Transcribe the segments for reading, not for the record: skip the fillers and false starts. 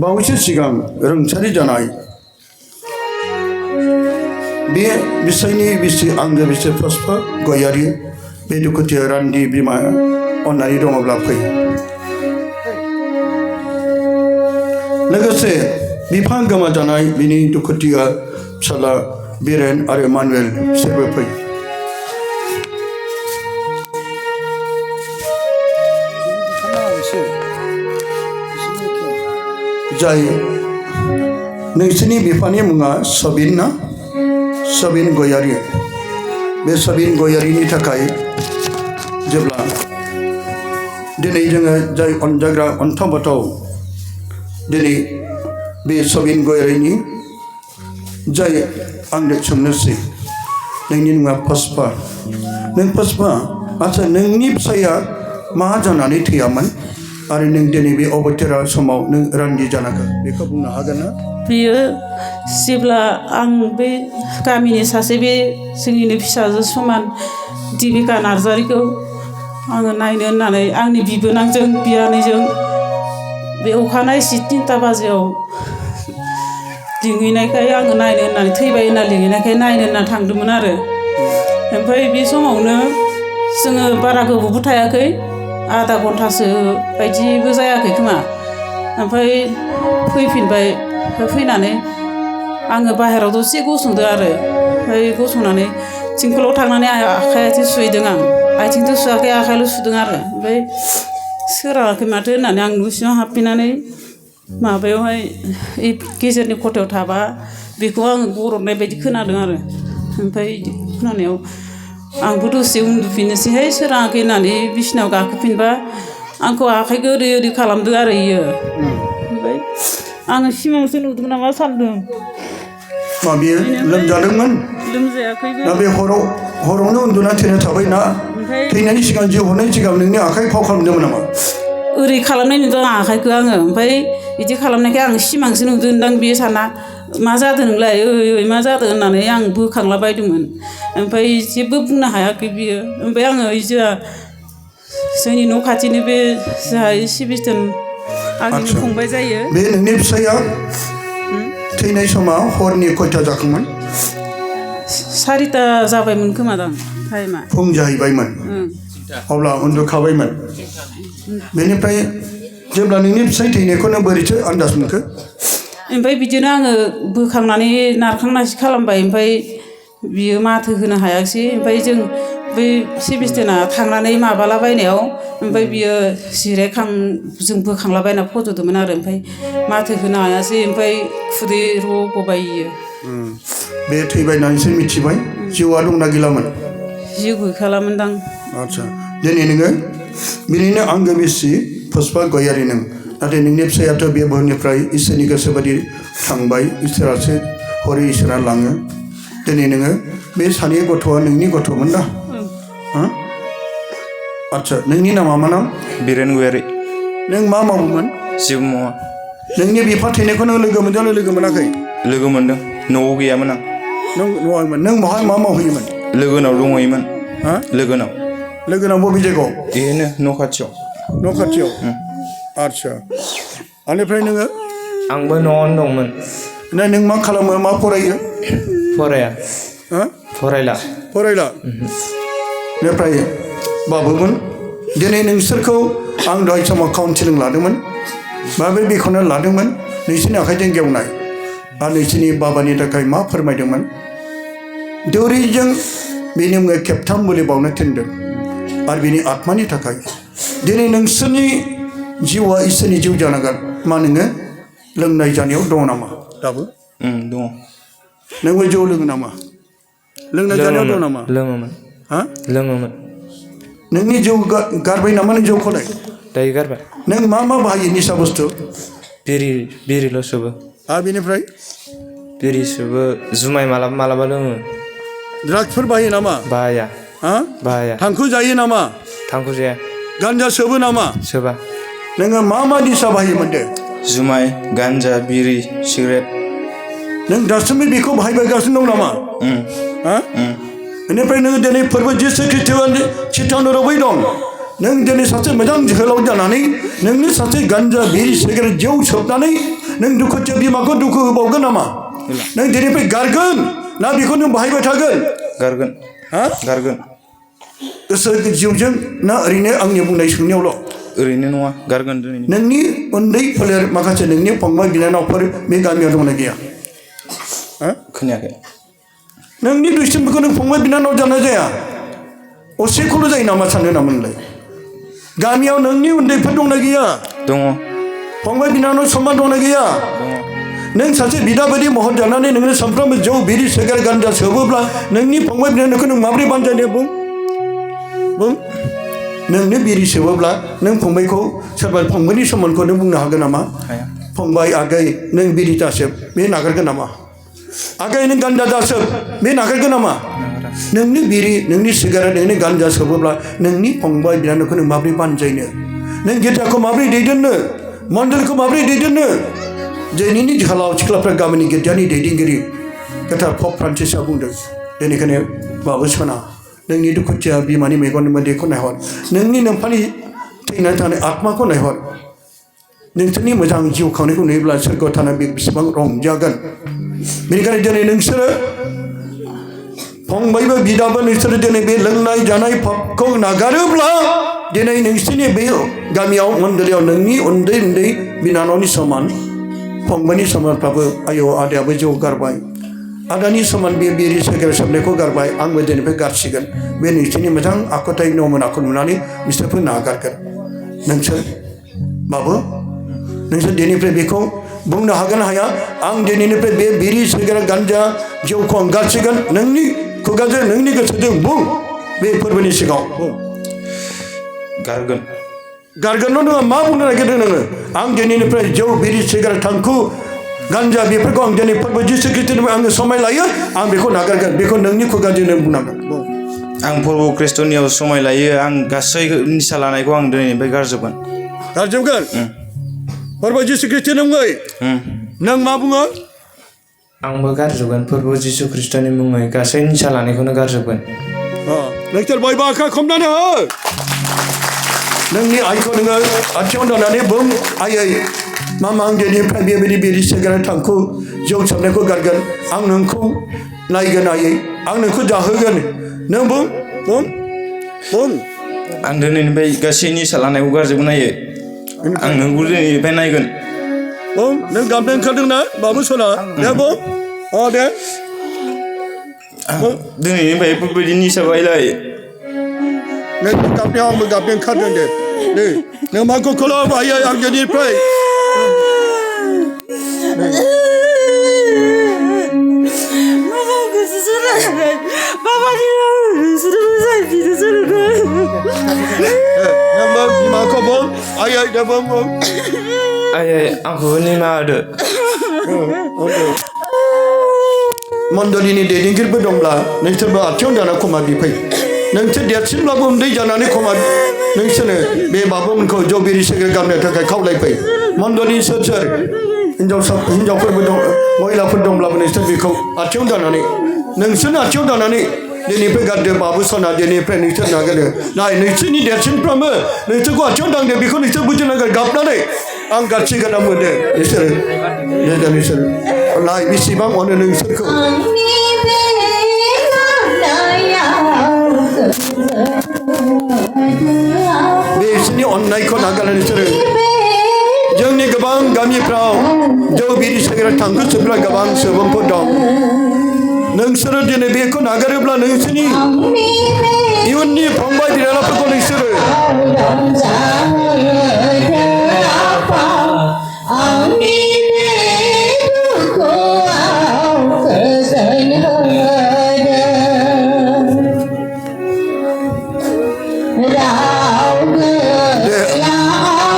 बावैसो सिगां रोंसारि जानाय बे बिसायनि बिसि आंगो बिसि पुष्पा गयारी बे दुखुथिया रान्दि बिमा अननानै दङब्ला फै लोगोसे बिफा गोमाजानाय बिनि दुखुथिया फिसाला बिरेन आरो मानुएल बिसोरबो फै जाय नोंसोरनि बिफानि मुङा सबिन ना सबिन गयारी बे सबिन गयारीनि थाखाय जेब्ला दिनै जोङो जाय अनजाग्रा अन्थाव बाथाव दिनै बे सबिन गयारीनि जाय आंनो सोंनोसै नोंनि मुङा पुष्पा नों पुष्पा आच्चा नोंनि फिसाया मा जानानै थैयामोन आरो नों दिनै बे अबथारा समाव नों रान्दि जानांगौ बेखौ बुंनो हागोन ना बियो जेब्ला आं बे गामिनि सासे बे जोंनिनो फिसाजो समान दिबिका नार्जारिखौ आङो नायनो होननानै आंनि बिबोनांजों बियानैजों बे अखानायै 3टा बाजियाव लिंहैनायखाय आङो नायनो होननानै थैबाय होनना लिंहैनायखाय नायनो होनना थांदोंमोन आरो ओमफ्राय बे समावनो जोङो बारा गोबावबो थायाखै आधा घन्टासो बायदिबो जायाखै खोमा ओमफ्राय फैफिनबाय फैनानै आङो बाहेरायाव दसे गसंदो आरो ओमफ्राय गसंनानै थिंखलाव थांनानै आखाइ आथिं सुहैदों आं आथिंथ' सुवाखै आखाइल' सुदों आरो ओमफ्राय सोराङाखै माथो होननानै आं न' सिङाव हाबफैनानै माबायावहाय गेजेरनि खथायाव थाबा बेखौ आङो गरदनाय बायदि खोनादों आरो ओमफ्राय खोनानायाव आंबो दसे उन्दुफिननोसैहाय सोराङाखै होननानै बिसिनायाव गाखोफिनबा आंखौ आखाइखौ ओरै ओरै खालामदों आरो इयो ओमफ्राय आङो सिमांसो नुदों नामा सान्दों मा बेयो लोमजादोंमोन लोमजायाखैबो ना बे हरावनो उन्दुना थैना थाबाय ना थैनायनि सिगां जिउ हरनायनि सिगां नोंनि आखाइ फाव खालामदोंमोन नामा ओरै खालामनाय नुदों आं आखाइखौ आङो ओमफ्राय बिदि खालामनायखाय आं सिमांसो नुदोंदां बे साना मा जादों नोंलाय ओइ मा जादों होननानै आं बोखांला बायदोंमोन ओमफ्राय जेबो बुंनो हायाखै बियो ओमफ्राय आङो जोंहा जोंनि न' खाथिनि बे जोंहा सिबिस्थान आंनि फंबाय जायो बे नोंनि फिसाया थैनाय समाव हरनि खयथा जाखोमोन 4टा जाबायमोन खोमादां टाइमा फुं जाहैबायमोन अब्ला उन्दुखाबायमोन बेनिफ्राय जेब्ला नोंनि फिसाय थैनायखौनो बोरैथो आन्दाज मोनखो ओमफ्राय बिदिनो आङो बोखांनानै नारखांनासो खालामबाय ओमफ्राय बियो माथो होनो हायासै ओमफ्राय जों बै सिबिस्थाना थांनानै माबालाबायनायाव ओमफ्राय बियो जिरायखां जों बोखांलाबायना फज'दोंमोन आरो ओमफ्राय माथो होनो हायासै ओमफ्राय खुदै रग'बाय इयो बे थैबाय होननानैसो मिथिबाय जिउआ दंना गैलामोन जिउ गैखालामोनदां आच्चा दिनै नोङो बिनिनो आंगो बिसि पुष्पा गयारी नों नाथाय नोंनि फिसायाथ' बे बुहुमनिफ्राय इसोरनि गोसो बायदि थांबाय इसोरासो हरै इसोरा लाङो दिनै नोङो बे सानै गथ'आ नोंनि गथ'मोन ना आच्चा नोंनि नामा मा नाम बिरेन गयारी नों मा मावोमोन जेबो मावा नोंनि बिफा थैनायखौ नों लोगो मोनदों लोगो मोनाखै लोगो मोनदों न'आव गैयामोन आं नों न'आवमोन नों बहाय मा मावहैयोमोन लोगोनाव दंहैयोमोन लोगोनाव बबे जायगायाव बेनो न' खाथियाव आच्चा बेनिफ्राय नोङो आंबो न'आवनो दंमोन नों मा खालामो मा फरायो फरायला बेनिफ्राय बाबुमोन दिनै नोंसोरखौ आं दहाय समाव काउन्सिलिं लादोंमोन माबोरै बेखौनो लादोंमोन नोंसोरनि आखाइजों गेवनाय आरो नोंसोरनि बाबानि थाखाय मा फोरमायदोंमोन दौरिजों बेनि मुङै खेबथाम बोलि बावनो थिनदों आरो बिनि आत्मानि थाखाय दिनै नोंसोरनि जिउआ इसोरनि जिउ जानांगोन मा नोङो लोंनाय जानायाव दङ नामा दाबो दङ नोंबो जौ लोङो नामा लोंनाय जानायाव दं नामा लोङोमोन नोंनि जौ गारबाय नामा नों जौखौलाय दायो गारबाय नों मा बाहायो निसा बुस्थु बिरिल' सोबो आरो बेनिफ्राय बिरि सोबो जुमाय मालाबा लोङो ड्राग्सफोर बाहायो नामा बाहाया थांखु जायो नामा थांखु जाया गान्जा सोबो नामा सोबा नोङो मा निसा बाहायोमोन दे जुमाय गान्जा बिरि सिगारेट नों दासिमबो बेखौ बाहायगासिनो दं नामा बेनिफ्राय नोङो दिनै फोरबो जिसु ख्रिस्ट'आनो चित्तानगराव दं नों दिनै सासे मोजां जोहोलाव जानानै नोंनि सासे गान्जा बिरि सिगारेट जौ सोबनानै नों दुखुथिया बिमाखौ दुखु होबावगोन नामा नों दिनैनिफ्राय गारगोन ना बेखौ नों बाहायबाय थागोन गारगोन हा गारगोन गोसो जिउजों ना ओरैनो आंनि बुंनाय सोंनायावल' ओरैनो नङा गारगोन दिनै नोंनि उन्दै फोलेर माखासे नोंनि फंबाय बिनानावफोर बे गामियाव दंना गैया खोनायाखै नोंनि दुइसिनफोरखौ नों फंबाय बिनानाव जानाय जाया असेखौल' जायो नामा साननो नामोनलाय गामियाव नोंनि उन्दैफोर दंना गैया दङ फंबाय बिनानाव समान दंना गैया दङ नों सासे बिदा बायदि महर जानानै नोंनो सानफ्रोमबो जौ बिरि सिगारेट गान्जा सोबोब्ला नोंनि फंबाय बिनानावखौ नों माबोरै बानजायनो बुं नोंनो बिरि सोबोब्ला नों फंबायखौ सोरबा फंबायनि सोमोन्दोखौ नों बुंनो हागोन नामा फंबाय आगै नों बिरि दासोब बे नागारगोन नामा आगै नों गान्जा दासोब बे नागारगोन नामा नोंनि बिरि नोंनि सिगारेट नोंनि गान्जा सोबोब्ला नोंनि फंबाय बिनानावखौ नों माबोरै बानजायनो नों गिर्जाखौ माबोरै दैदेननो मन्दिरखौ माबोरै दैदेननो दिनैनि जोहोलाव सिख्लाफ्रा गामिनि गिर्जानि दैदेनगिरि गोथार पप फ्रान्सिसआ बुंदों बेनिखायनो बाबु सना नोंनि दुखुथिया बिमानि मेगन मोदैखौ नायहर नोंनि नोम्फानि थैनानै थानाय आत्माखौ नायहर नोंसोरनि मोजां जिउ खांनायखौ नुयोब्ला सोरगोआव थानाय बेसेबां रंजागोन बेनिखायनो दिनै नोंसोरो फंबायबो बिदाबो नोंसोरो दिनै बे लोंनाय जानाय पापखौ नागारोब्ला दिनै नोंसोरनि बे गामियाव मन्दिराव नोंनि उन्दै उन्दै बिनानावनि समान फंबायनि समानफ्राबो आयौ आदायाबो जौ गारबाय आदानि समान बे बिरि सिगारेट सोबनायखौ गारबाय आंबो दिनैनिफ्राय गारसिगोन बे नोंसोरनि मोजां आखुथाय नमुनाखौ नुनानै बिसोरबो नागारगोन नोंसोर बाबु नोंसोर दिनैनिफ्राय बेखौ बुंनो हागोन हाया आं दिनैनिफ्राय बे बिरि सिगारेट गान्जा जौखौ आं गारसिगोन नोंनि खुगाजों नोंनि गोसोजों बुं बे फोरबोनि सिगाङाव गारगोन गारगोनल' नङा मा बुंनो नागिरदों नोङो आं दिनैनिफ्राय जौ बिरि सिगारेट थांखु गान्जा बेफोरखौ आं दिनै फोरबो जिसु ख्रिस्टनिफ्राय आङो समाय लायो आं बेखौ नागारगोन बेखौ नोंनि खुगाजों नों बुंनांगोन आं फोरबो ख्रिस्टनियाव समाय लायो आं गासै निसा लानायखौ आं दिनैनिफ्राय गारजोबगोन फोरबो जिसु ख्रिस्टनि मुङै नों मा बुङो आंबो गारजोबगोन फोरबो जिसु ख्रिस्टनि मुङै गासै निसा लानायखौनो गारजोबगोन नोंसोर बयबो आखाइ खमनानै हो नोंनि आइखौ नोङो आथिङाव दोननानै बुं आयै मामा आं दिनैनिफ्राय बेबायदि बिरि सिगारेट थांखु जौ सोबनायखौ गारगोन आं नोंखौ नायगोन आयै आं नोंखौ जाहोगोन नों बुं आं दिनैनिफ्राय गासै निसा लानायखौ गारजोबगोन आयै आं नोंखौ दिनैनिफ्राय नायगोन नों गाबनो ओंखारदोंना बाबु सना दे बुं दे दिनैनिफ्राय बेफोरबायदि निसा बायलाय नों गाबनायाव आंबो गाबनो ओंखारदों दे नों मा गखौल' आयै आं दिनैनिफ्राय बिमाखौ बुं आयै दे बुं आयै आंखौबो निमाहा होदो मण्डलिनि दैदेनगिरिबो दंब्ला नोंसोरबो आथिङाव जाना खमा बिफै नोंसोर देरसिनब्लाबो उन्दै जानानै खमा नोंसोरनो बे बाबुमोनखौ जौ बिरि सिगारेट गारनो थाखाय खावलायफै मण्डलि सोर हिन्जावफोरबो दं महिलाफोर दंब्लाबो नोंसोर बेखौ आथिङाव जानानै नोंसोरनो आथिङाव जानानै दिनैनिफ्राय गारदो बाबु सना दिनैनिफ्राय नोंसोर नागारदो नाय नोंसोरनि देरसिनफ्राबो नोंसोरखौ आथिङाव दांदो बेखौ नोंसोर बुजिनांगोन गाबनानै आं गारसिगोन आं मोनदों नोंसोरो नाय बेसेबां अनो नोंसोरखौ बिसोरनि अननायखौ नागारनानै नोंसोरो जोंनि गोबां गामिफ्राव जौ बिरि सिगारेट थांखु सोबग्रा गोबां सुबुंफोर दं नोंसोरो दिनै बेखौ नागारोब्ला नोंसोरनि इयुननि फंबाय बिनानावफोरखौ नोंसोरो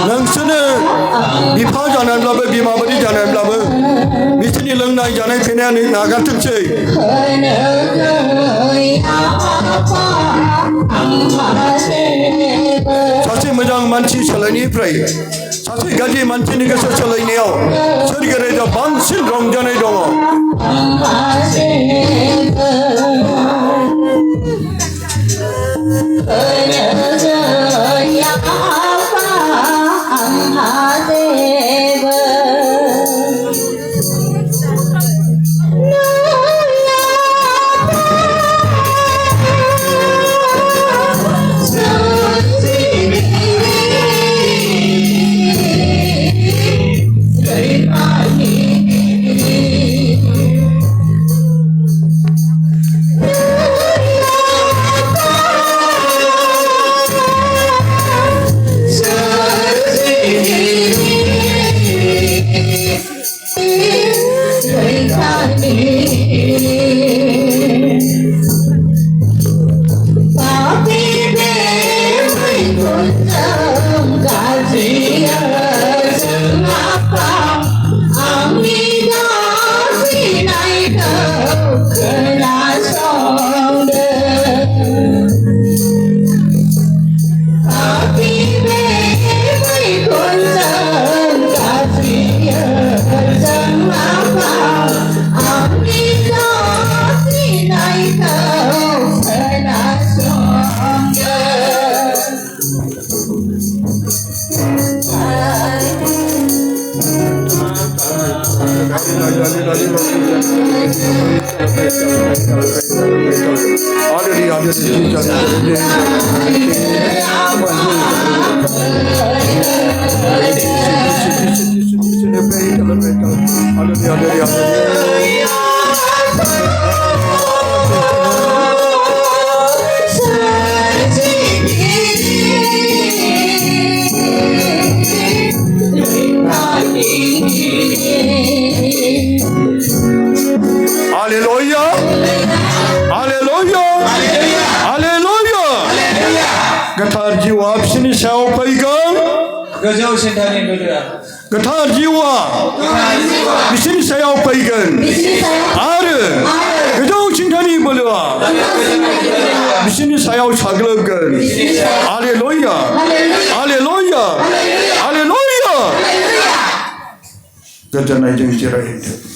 नोंसोरनो बिफा जानानैब्लाबो बिमा बायदि जानानैब्लाबो बिसोरनि लोंनाय जानाय फेनाया नागारथोंसै सासे मोजां मानसि सोलायनायनिफ्राय सासे गाज्रि मानसिनि गोसो सोलायनायाव सोरगोआव बांसिन रंजानाय दङ गोथार जिउआ बिसोरनि सायाव फैगोन गोजौ सिन्थानि बोलोआ गोथार जिउआ बिसोरनि सायाव फैगोन आरो गोजौ सिन्थानि बोलोआ बिसोरनि सायाव साग्लोबगोन हालेलुया हालेलुया हालेलुया गोजोननायजों जिरायहैदो